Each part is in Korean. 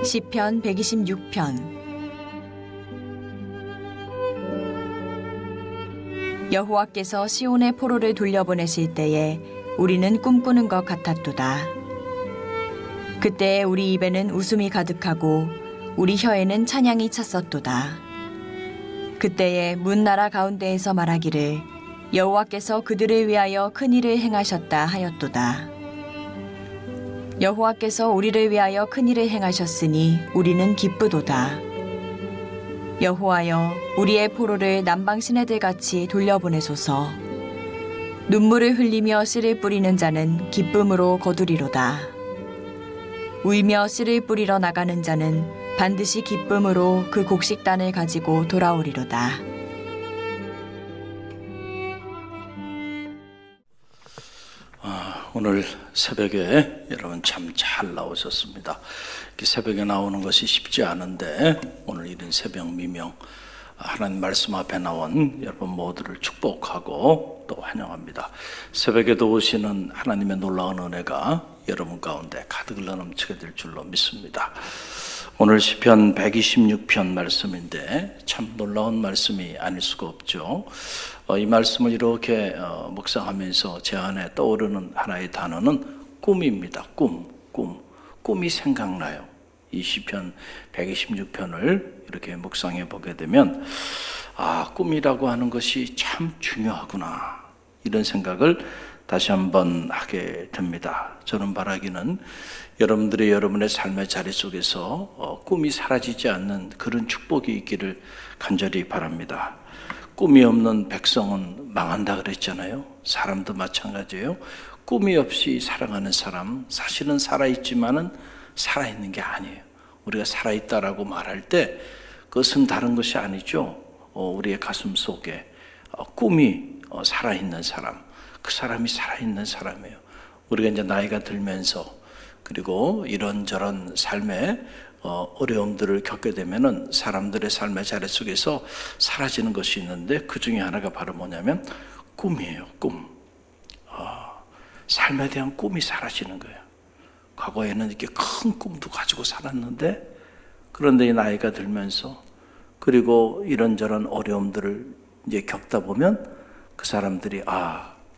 시편 126편. 여호와께서 시온의 포로를 돌려보내실 때에 우리는 꿈꾸는 것 같았도다. 그때에 우리 입에는 웃음이 가득하고 우리 혀에는 찬양이 찼었도다. 그때에 문 나라 가운데에서 말하기를 여호와께서 그들을 위하여 큰 일을 행하셨다 하였도다. 여호와께서 우리를 위하여 큰 일을 행하셨으니 우리는 기쁘도다. 여호와여, 우리의 포로를 남방 시내들같이 돌려보내소서. 눈물을 흘리며 씨를 뿌리는 자는 기쁨으로 거두리로다. 울며 씨를 뿌리러 나가는 자는 반드시 기쁨으로 그 곡식단을 가지고 돌아오리로다. 오늘 새벽에 여러분 참 잘 나오셨습니다. 이렇게 새벽에 나오는 것이 쉽지 않은데 오늘 이른 새벽 미명 하나님 말씀 앞에 나온 여러분 모두를 축복하고 또 환영합니다. 새벽에도 오시는 하나님의 놀라운 은혜가 여러분 가운데 가득 넘치게 될 줄로 믿습니다. 오늘 시편 126편 말씀인데 참 놀라운 말씀이 아닐 수가 없죠. 이 말씀을 이렇게 묵상하면서 제 안에 떠오르는 하나의 단어는 꿈입니다. 꿈이 생각나요. 이 시편 126편을 이렇게 묵상해 보게 되면 꿈이라고 하는 것이 참 중요하구나, 이런 생각을 다시 한번 하게 됩니다. 저는 바라기는 여러분의 삶의 자리 속에서 꿈이 사라지지 않는 그런 축복이 있기를 간절히 바랍니다. 꿈이 없는 백성은 망한다 그랬잖아요. 사람도 마찬가지예요. 꿈이 없이 살아가는 사람, 사실은 살아있지만은 살아있는 게 아니에요. 우리가 살아있다라고 말할 때 그것은 다른 것이 아니죠. 우리의 가슴 속에 꿈이 살아있는 사람, 그 사람이 살아있는 사람이에요. 우리가 이제 나이가 들면서 그리고 이런저런 삶의 어려움들을 겪게 되면은 사람들의 삶의 자리 속에서 사라지는 것이 있는데 그 중에 하나가 바로 뭐냐면 꿈이에요. 꿈. 삶에 대한 꿈이 사라지는 거예요. 과거에는 이렇게 큰 꿈도 가지고 살았는데 그런데 이 나이가 들면서 그리고 이런저런 어려움들을 이제 겪다 보면 그 사람들이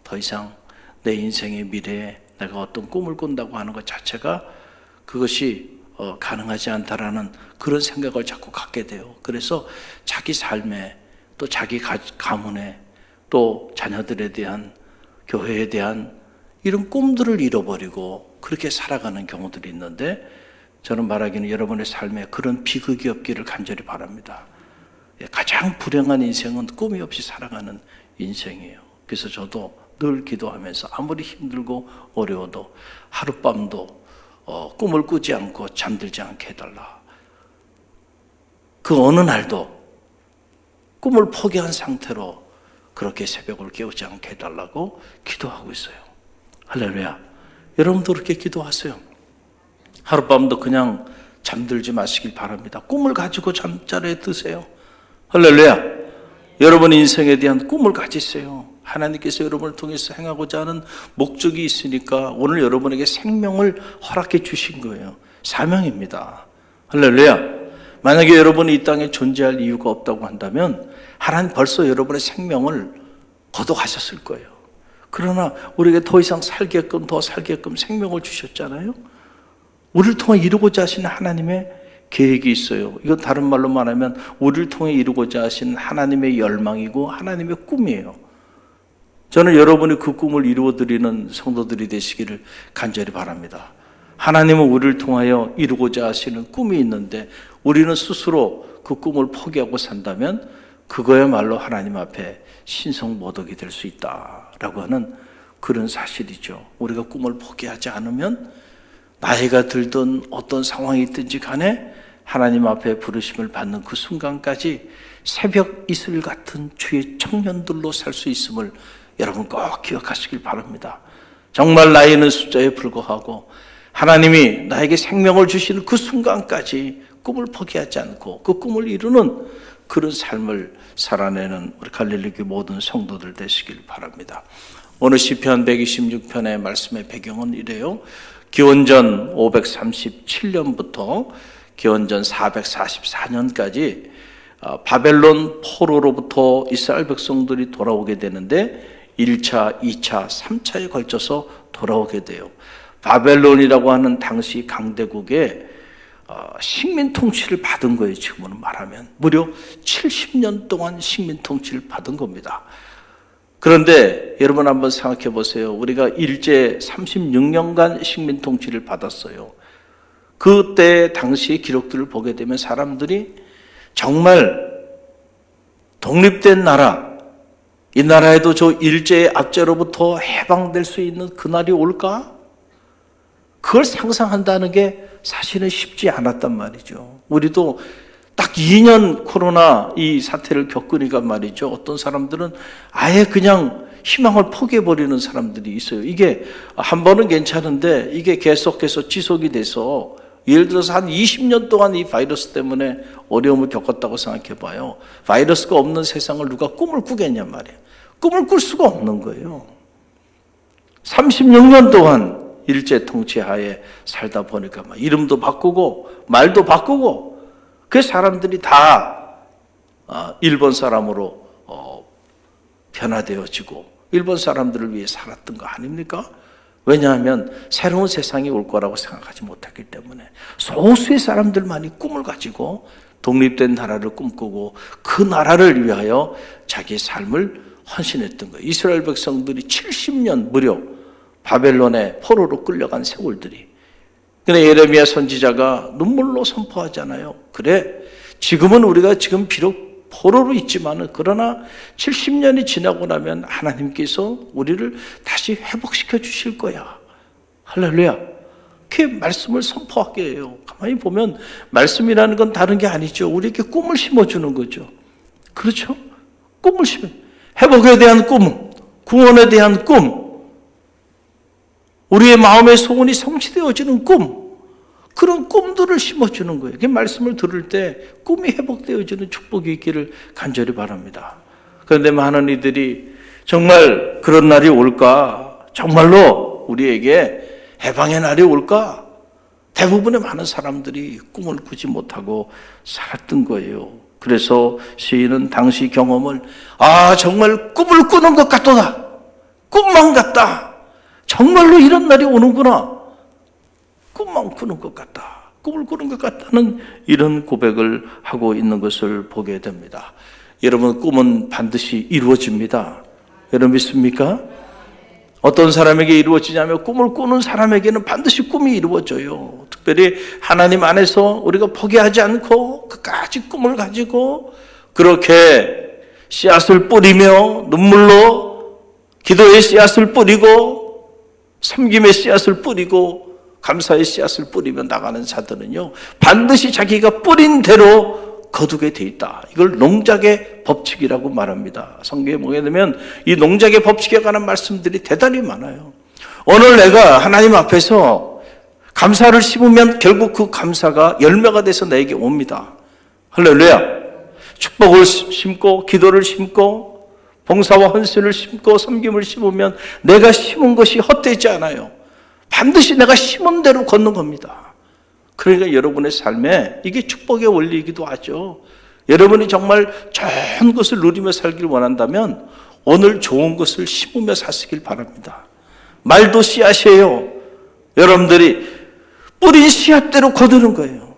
더 이상 내 인생의 미래에 내가 어떤 꿈을 꾼다고 하는 것 자체가 그것이 가능하지 않다라는 그런 생각을 자꾸 갖게 돼요. 그래서 자기 삶에 또 자기 가문에 또 자녀들에 대한 교회에 대한 이런 꿈들을 잃어버리고 그렇게 살아가는 경우들이 있는데 저는 말하기는 여러분의 삶에 그런 비극이 없기를 간절히 바랍니다. 가장 불행한 인생은 꿈이 없이 살아가는 인생이에요. 그래서 저도 늘 기도하면서 아무리 힘들고 어려워도 하룻밤도 꿈을 꾸지 않고 잠들지 않게 해달라. 그 어느 날도 꿈을 포기한 상태로 그렇게 새벽을 깨우지 않게 해달라고 기도하고 있어요. 할렐루야. 여러분도 그렇게 기도하세요. 하룻밤도 그냥 잠들지 마시길 바랍니다. 꿈을 가지고 잠자리에 드세요. 할렐루야. 여러분 인생에 대한 꿈을 가지세요. 하나님께서 여러분을 통해서 행하고자 하는 목적이 있으니까 오늘 여러분에게 생명을 허락해 주신 거예요. 사명입니다. 할렐루야. 만약에 여러분이 이 땅에 존재할 이유가 없다고 한다면 하나님 벌써 여러분의 생명을 걷어가셨을 거예요. 그러나 우리에게 더 이상 더 살게끔 생명을 주셨잖아요. 우리를 통해 이루고자 하시는 하나님의 계획이 있어요. 이건 다른 말로 말하면 우리를 통해 이루고자 하시는 하나님의 열망이고 하나님의 꿈이에요. 저는 여러분이 그 꿈을 이루어드리는 성도들이 되시기를 간절히 바랍니다. 하나님은 우리를 통하여 이루고자 하시는 꿈이 있는데 우리는 스스로 그 꿈을 포기하고 산다면 그거야말로 하나님 앞에 신성모독이 될 수 있다라고 하는 그런 사실이죠. 우리가 꿈을 포기하지 않으면 나이가 들든 어떤 상황이 있든지 간에 하나님 앞에 부르심을 받는 그 순간까지 새벽 이슬 같은 주의 청년들로 살 수 있음을 여러분 꼭 기억하시길 바랍니다. 정말 나이는 숫자에 불과하고 하나님이 나에게 생명을 주시는 그 순간까지 꿈을 포기하지 않고 그 꿈을 이루는 그런 삶을 살아내는 우리 갈릴리교회 모든 성도들 되시길 바랍니다. 오늘 시편 126편의 말씀의 배경은 이래요. 기원전 537년부터 기원전 444년까지 바벨론 포로로부터 이스라엘 백성들이 돌아오게 되는데 1차, 2차, 3차에 걸쳐서 돌아오게 돼요. 바벨론이라고 하는 당시 강대국의 식민 통치를 받은 거예요. 지금으로 말하면 무려 70년 동안 식민 통치를 받은 겁니다. 그런데 여러분 한번 생각해 보세요. 우리가 일제 36년간 식민 통치를 받았어요. 그때 당시의 기록들을 보게 되면 사람들이 정말 독립된 나라, 이 나라에도 저 일제의 압제로부터 해방될 수 있는 그날이 올까? 그걸 상상한다는 게 사실은 쉽지 않았단 말이죠. 우리도 딱 2년 코로나 이 사태를 겪으니까 말이죠. 어떤 사람들은 아예 그냥 희망을 포기해버리는 사람들이 있어요. 이게 한 번은 괜찮은데 이게 계속해서 지속이 돼서 예를 들어서 한 20년 동안 이 바이러스 때문에 어려움을 겪었다고 생각해 봐요. 바이러스가 없는 세상을 누가 꿈을 꾸겠냔 말이에요. 꿈을 꿀 수가 없는 거예요. 36년 동안 일제 통치하에 살다 보니까 막 이름도 바꾸고 말도 바꾸고 그 사람들이 다 일본 사람으로 변화되어지고 일본 사람들을 위해 살았던 거 아닙니까? 왜냐하면 새로운 세상이 올 거라고 생각하지 못했기 때문에 소수의 사람들만이 꿈을 가지고 독립된 나라를 꿈꾸고 그 나라를 위하여 자기의 삶을 헌신했던 거예요. 이스라엘 백성들이 70년 무려 바벨론의 포로로 끌려간 세월들이. 근데 예레미야 선지자가 눈물로 선포하잖아요. 그래, 지금은 우리가 지금 비록 포로로 있지만은 그러나 70년이 지나고 나면 하나님께서 우리를 다시 회복시켜 주실 거야. 할렐루야. 그렇게 말씀을 선포하게 해요. 가만히 보면 말씀이라는 건 다른 게 아니죠. 우리에게 꿈을 심어주는 거죠. 그렇죠? 꿈을 심어. 회복에 대한 꿈, 구원에 대한 꿈, 우리의 마음의 소원이 성취되어지는 꿈, 그런 꿈들을 심어주는 거예요. 그 말씀을 들을 때 꿈이 회복되어지는 축복이 있기를 간절히 바랍니다. 그런데 많은 이들이 정말 그런 날이 올까? 정말로 우리에게 해방의 날이 올까? 대부분의 많은 사람들이 꿈을 꾸지 못하고 살았던 거예요. 그래서 시인은 당시 경험을 정말 꿈을 꾸는 것 같도다. 꿈만 같다. 정말로 이런 날이 오는구나. 꿈만 꾸는 것 같다. 꿈을 꾸는 것 같다는 이런 고백을 하고 있는 것을 보게 됩니다. 여러분, 꿈은 반드시 이루어집니다. 여러분 믿습니까? 어떤 사람에게 이루어지냐면 꿈을 꾸는 사람에게는 반드시 꿈이 이루어져요. 특별히 하나님 안에서 우리가 포기하지 않고 끝까지 꿈을 가지고 그렇게 씨앗을 뿌리며 눈물로 기도의 씨앗을 뿌리고 섬김의 씨앗을 뿌리고 감사의 씨앗을 뿌리며 나가는 자들은요, 반드시 자기가 뿌린 대로 거두게 돼 있다. 이걸 농작의 법칙이라고 말합니다. 성경에 보게 되면 이 농작의 법칙에 관한 말씀들이 대단히 많아요. 오늘 내가 하나님 앞에서 감사를 심으면 결국 그 감사가 열매가 돼서 내게 옵니다. 할렐루야. 축복을 심고 기도를 심고 봉사와 헌신을 심고 섬김을 심으면 내가 심은 것이 헛되지 않아요. 반드시 내가 심은 대로 걷는 겁니다. 그러니까 여러분의 삶에 이게 축복의 원리이기도 하죠. 여러분이 정말 좋은 것을 누리며 살길 원한다면 오늘 좋은 것을 심으며 사시길 바랍니다. 말도 씨앗이에요. 여러분들이 뿌린 씨앗대로 거두는 거예요.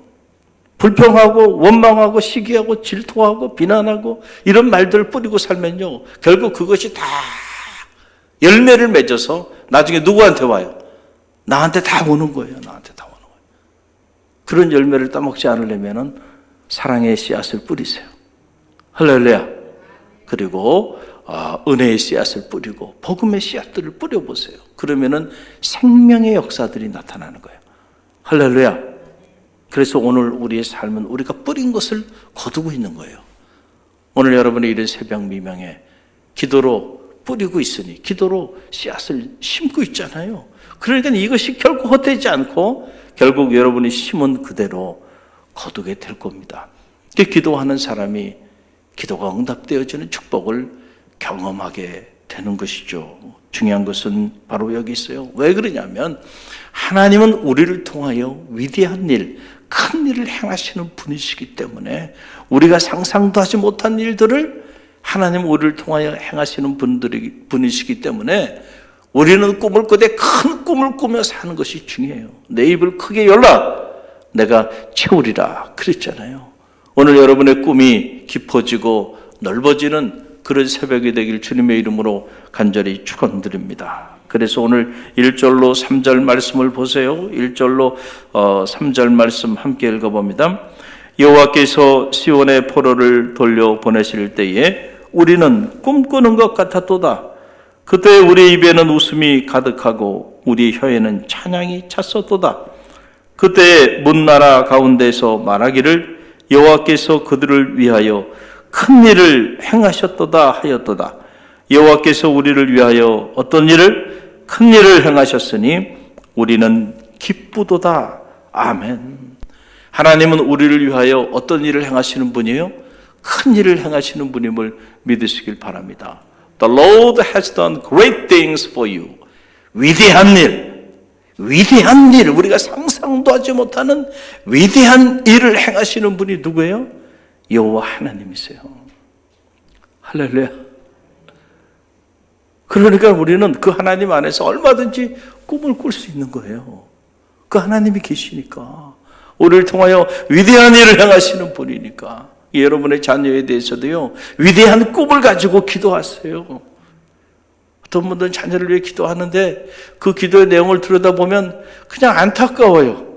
불평하고 원망하고 시기하고 질투하고 비난하고 이런 말들을 뿌리고 살면요, 결국 그것이 다 열매를 맺어서 나중에 누구한테 와요? 나한테 다 오는 거예요. 나한테 다 오는 거예요. 그런 열매를 따먹지 않으려면 사랑의 씨앗을 뿌리세요. 할렐루야. 그리고 은혜의 씨앗을 뿌리고 복음의 씨앗들을 뿌려보세요. 그러면은 생명의 역사들이 나타나는 거예요. 할렐루야. 그래서 오늘 우리의 삶은 우리가 뿌린 것을 거두고 있는 거예요. 오늘 여러분의 이런 새벽 미명에 기도로 뿌리고 있으니 기도로 씨앗을 심고 있잖아요. 그러니까 이것이 결국 헛되지 않고 결국 여러분이 심은 그대로 거두게 될 겁니다. 기도하는 사람이 기도가 응답되어지는 축복을 경험하게 되는 것이죠. 중요한 것은 바로 여기 있어요. 왜 그러냐면 하나님은 우리를 통하여 위대한 일, 큰 일을 행하시는 분이시기 때문에 우리가 상상도 하지 못한 일들을 하나님 우리를 통하여 행하시는 분이시기 때문에 우리는 꿈을 꾸되 큰 꿈을 꾸며 사는 것이 중요해요. 내 입을 크게 열라 내가 채우리라 그랬잖아요. 오늘 여러분의 꿈이 깊어지고 넓어지는 그런 새벽이 되길 주님의 이름으로 간절히 축원드립니다. 그래서 오늘 1절로 3절 말씀을 보세요. 1절로 3절 말씀 함께 읽어봅니다. 여호와께서 시온의 포로를 돌려보내실 때에 우리는 꿈꾸는 것 같았도다. 그때 우리 입에는 웃음이 가득하고 우리 혀에는 찬양이 찼었도다. 그때 문나라 가운데서 말하기를 여호와께서 그들을 위하여 큰 일을 행하셨도다 하였도다. 여호와께서 우리를 위하여 어떤 일을? 큰 일을 행하셨으니 우리는 기쁘도다. 아멘. 하나님은 우리를 위하여 어떤 일을 행하시는 분이에요? 큰 일을 행하시는 분임을 믿으시길 바랍니다. The Lord has done great things for you. 위대한 일, 우리가 상상도 하지 못하는 위대한 일을 행하시는 분이 누구예요? 여호와 하나님이세요. 할렐루야. 그러니까 우리는 그 하나님 안에서 얼마든지 꿈을 꿀 수 있는 거예요. 그 하나님이 계시니까. 우리를 통하여 위대한 일을 행하시는 분이니까. 여러분의 자녀에 대해서도요, 위대한 꿈을 가지고 기도하세요. 어떤 분들은 자녀를 위해 기도하는데 그 기도의 내용을 들여다보면 그냥 안타까워요.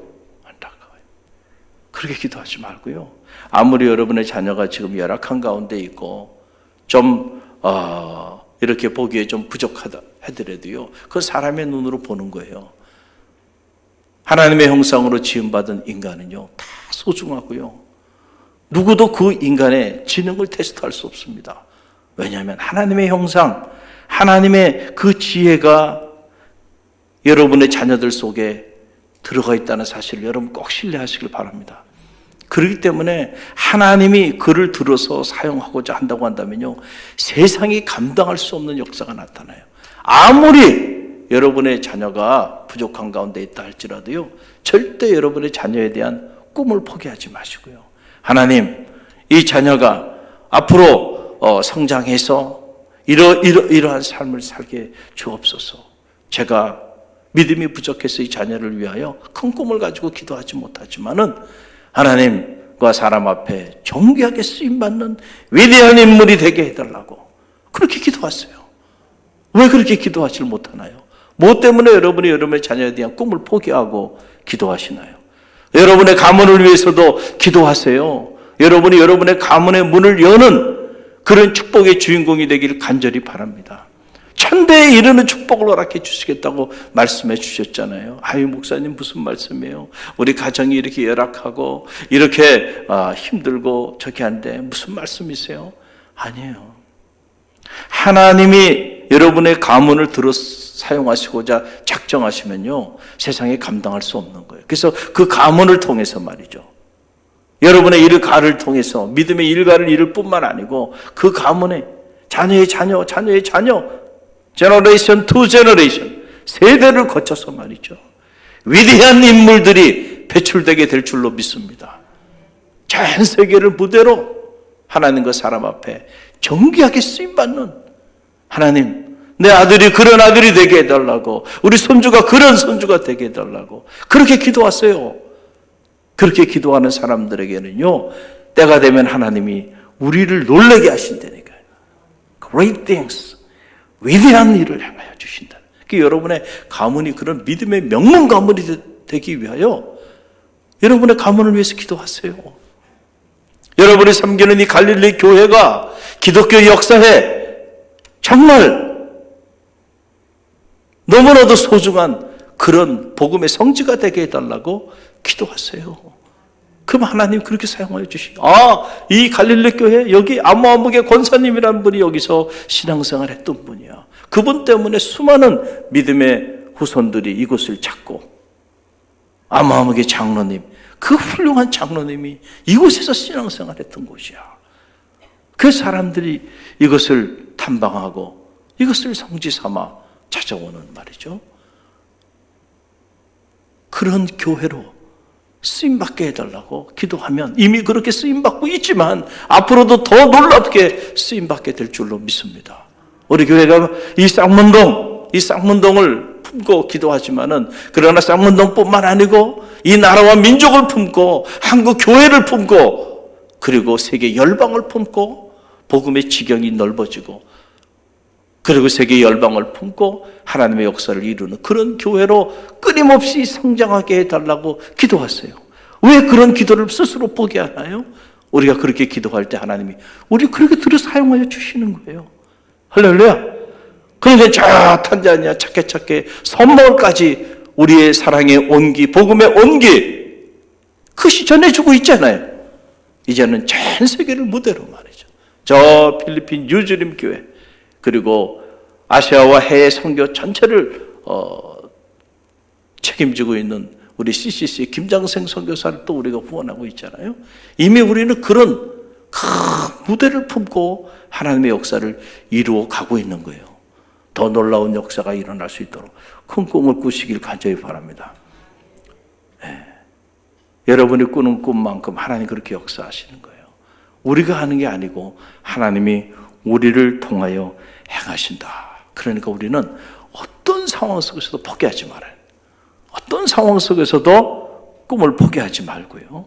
그렇게 기도하지 말고요. 아무리 여러분의 자녀가 지금 열악한 가운데 있고 좀 이렇게 보기에 좀 부족하다 하더라도요, 그 사람의 눈으로 보는 거예요. 하나님의 형상으로 지음받은 인간은요, 다 소중하고요. 누구도 그 인간의 지능을 테스트할 수 없습니다. 왜냐하면 하나님의 형상, 하나님의 그 지혜가 여러분의 자녀들 속에 들어가 있다는 사실을 여러분 꼭 신뢰하시길 바랍니다. 그렇기 때문에 하나님이 그를 들어서 사용하고자 한다고 한다면요, 세상이 감당할 수 없는 역사가 나타나요. 아무리 여러분의 자녀가 부족한 가운데 있다 할지라도요, 절대 여러분의 자녀에 대한 꿈을 포기하지 마시고요. 하나님, 이 자녀가 앞으로 성장해서 이러한 삶을 살게 주옵소서. 제가 믿음이 부족해서 이 자녀를 위하여 큰 꿈을 가지고 기도하지 못하지만은 하나님과 사람 앞에 존귀하게 쓰임받는 위대한 인물이 되게 해달라고 그렇게 기도하세요. 왜 그렇게 기도하지 못하나요? 뭐 때문에 여러분이 여러분의 자녀에 대한 꿈을 포기하고 기도하시나요? 여러분의 가문을 위해서도 기도하세요. 여러분이 여러분의 가문의 문을 여는 그런 축복의 주인공이 되기를 간절히 바랍니다. 천대에 이르는 축복을 허락해 주시겠다고 말씀해 주셨잖아요. 아유, 목사님 무슨 말씀이에요? 우리 가정이 이렇게 열악하고 이렇게 힘들고 저기 한데 무슨 말씀이세요? 아니에요. 하나님이 여러분의 가문을 들어 사용하시고자 작정하시면요, 세상에 감당할 수 없는 거예요. 그래서 그 가문을 통해서 말이죠, 여러분의 일가를 통해서 믿음의 일가를 이룰 뿐만 아니고 그 가문의 자녀의 자녀, 자녀의 자녀, 제너레이션 투 제너레이션, 세대를 거쳐서 말이죠, 위대한 인물들이 배출되게 될 줄로 믿습니다. 전 세계를 무대로 하나님과 사람 앞에 정귀하게 쓰임받는, 하나님, 내 아들이 그런 아들이 되게 해달라고, 우리 손주가 그런 손주가 되게 해달라고 그렇게 기도하세요. 그렇게 기도하는 사람들에게는요, 때가 되면 하나님이 우리를 놀라게 하신다니까요. Great things, 위대한 일을 행하여 주신다. 그러니까 여러분의 가문이 그런 믿음의 명문 가문이 되기 위하여 여러분의 가문을 위해서 기도하세요. 여러분이 섬기는 이 갈릴리 교회가 기독교 역사에 정말 너무나도 소중한 그런 복음의 성지가 되게 해달라고 기도하세요. 그럼 하나님 그렇게 사용하여 주시고, 이 갈릴리 교회, 여기 아무아무개 권사님이라는 분이 여기서 신앙생활 했던 분이야. 그분 때문에 수많은 믿음의 후손들이 이곳을 찾고, 아무아무개 장로님, 그 훌륭한 장로님이 이곳에서 신앙생활 했던 곳이야. 그 사람들이 이것을 탐방하고 이것을 성지 삼아 찾아오는 말이죠. 그런 교회로 쓰임받게 해달라고 기도하면 이미 그렇게 쓰임받고 있지만 앞으로도 더 놀랍게 쓰임받게 될 줄로 믿습니다. 우리 교회가 이 쌍문동을 품고 기도하지만은, 그러나 쌍문동뿐만 아니고 이 나라와 민족을 품고 한국 교회를 품고 그리고 세계 열방을 품고 복음의 지경이 넓어지고 그리고 세계 열방을 품고 하나님의 역사를 이루는 그런 교회로 끊임없이 성장하게 해달라고 기도하세요. 왜 그런 기도를 스스로 포기하나요? 우리가 그렇게 기도할 때 하나님이 우리 그렇게 들어 사용하여 주시는 거예요. 할렐루야. 그러니까 저 탄자니아 착해 선물까지 우리의 사랑의 온기, 복음의 온기 그것이 전해주고 있잖아요. 이제는 전 세계를 무대로 말이죠. 저 필리핀 뉴즈림 교회, 그리고 아시아와 해외 선교 전체를 책임지고 있는 우리 CCC 김장생 선교사를 또 우리가 후원하고 있잖아요. 이미 우리는 그런 큰 무대를 품고 하나님의 역사를 이루어 가고 있는 거예요. 더 놀라운 역사가 일어날 수 있도록 큰 꿈을 꾸시길 간절히 바랍니다. 여러분이 꾸는 꿈만큼 하나님 그렇게 역사하시는 거예요. 우리가 하는 게 아니고 하나님이 우리를 통하여 행하신다. 그러니까 우리는 어떤 상황 속에서도 포기하지 말아요. 어떤 상황 속에서도 꿈을 포기하지 말고요.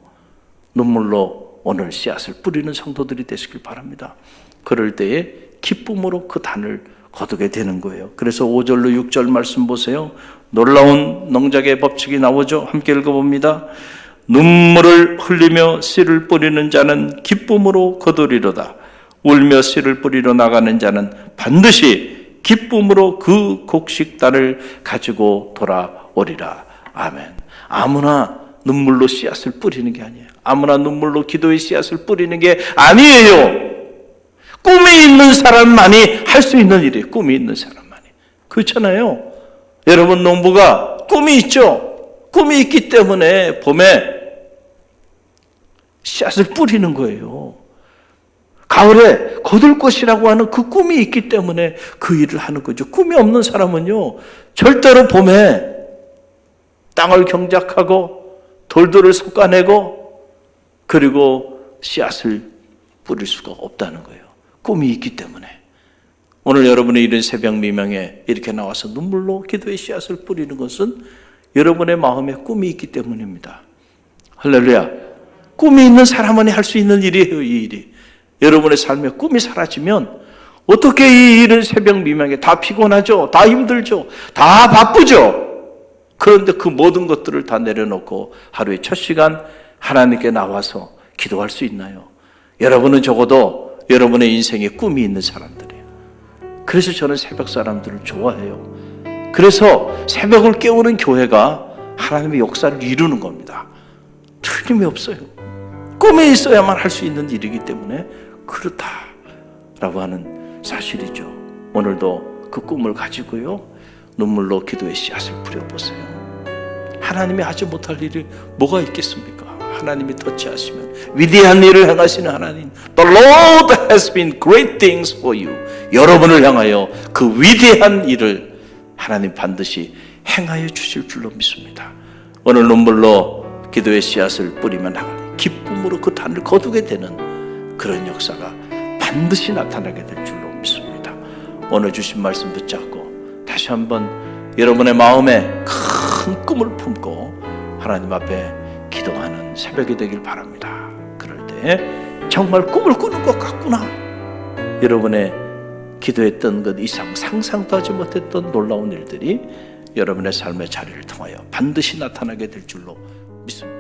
눈물로 오늘 씨앗을 뿌리는 성도들이 되시길 바랍니다. 그럴 때에 기쁨으로 그 단을 거두게 되는 거예요. 그래서 5절로 6절 말씀 보세요. 놀라운 농작의 법칙이 나오죠. 함께 읽어봅니다. 눈물을 흘리며 씨를 뿌리는 자는 기쁨으로 거두리로다. 울며 씨를 뿌리러 나가는 자는 반드시 기쁨으로 그 곡식단을 가지고 돌아오리라. 아멘. 아무나 눈물로 씨앗을 뿌리는 게 아니에요. 아무나 눈물로 기도의 씨앗을 뿌리는 게 아니에요. 꿈이 있는 사람만이 할 수 있는 일이에요. 꿈이 있는 사람만이. 그렇잖아요. 여러분 농부가 꿈이 있죠. 꿈이 있기 때문에 봄에 씨앗을 뿌리는 거예요. 가을에 거둘 것이라고 하는 그 꿈이 있기 때문에 그 일을 하는 거죠. 꿈이 없는 사람은요, 절대로 봄에 땅을 경작하고 돌들을 솎아내고 그리고 씨앗을 뿌릴 수가 없다는 거예요. 꿈이 있기 때문에. 오늘 여러분의 이런 새벽 미명에 이렇게 나와서 눈물로 기도의 씨앗을 뿌리는 것은 여러분의 마음에 꿈이 있기 때문입니다. 할렐루야. 꿈이 있는 사람만이 할 수 있는 일이에요, 이 일이. 여러분의 삶에 꿈이 사라지면 어떻게 이 일을 새벽 미명에 다 피곤하죠, 다 힘들죠, 다 바쁘죠. 그런데 그 모든 것들을 다 내려놓고 하루에 첫 시간 하나님께 나와서 기도할 수 있나요? 여러분은 적어도 여러분의 인생에 꿈이 있는 사람들이에요. 그래서 저는 새벽 사람들을 좋아해요. 그래서 새벽을 깨우는 교회가 하나님의 역사를 이루는 겁니다. 틀림이 없어요. 꿈이 있어야만 할 수 있는 일이기 때문에 그렇다라고 하는 사실이죠. 오늘도 그 꿈을 가지고요, 눈물로 기도의 씨앗을 뿌려보세요. 하나님이 하지 못할 일이 뭐가 있겠습니까? 하나님이 터치하시면 위대한 일을 행하시는 하나님. The Lord has been great things for you. 여러분을 향하여 그 위대한 일을 하나님 반드시 행하여 주실 줄로 믿습니다. 오늘 눈물로 기도의 씨앗을 뿌리면 나가니 기쁨으로 그 단을 거두게 되는 그런 역사가 반드시 나타나게 될 줄로 믿습니다. 오늘 주신 말씀 붙잡고 다시 한번 여러분의 마음에 큰 꿈을 품고 하나님 앞에 기도하는 새벽이 되길 바랍니다. 그럴 때 정말 꿈을 꾸는 것 같구나. 여러분의 기도했던 것 이상 상상도 하지 못했던 놀라운 일들이 여러분의 삶의 자리를 통하여 반드시 나타나게 될 줄로 믿습니다.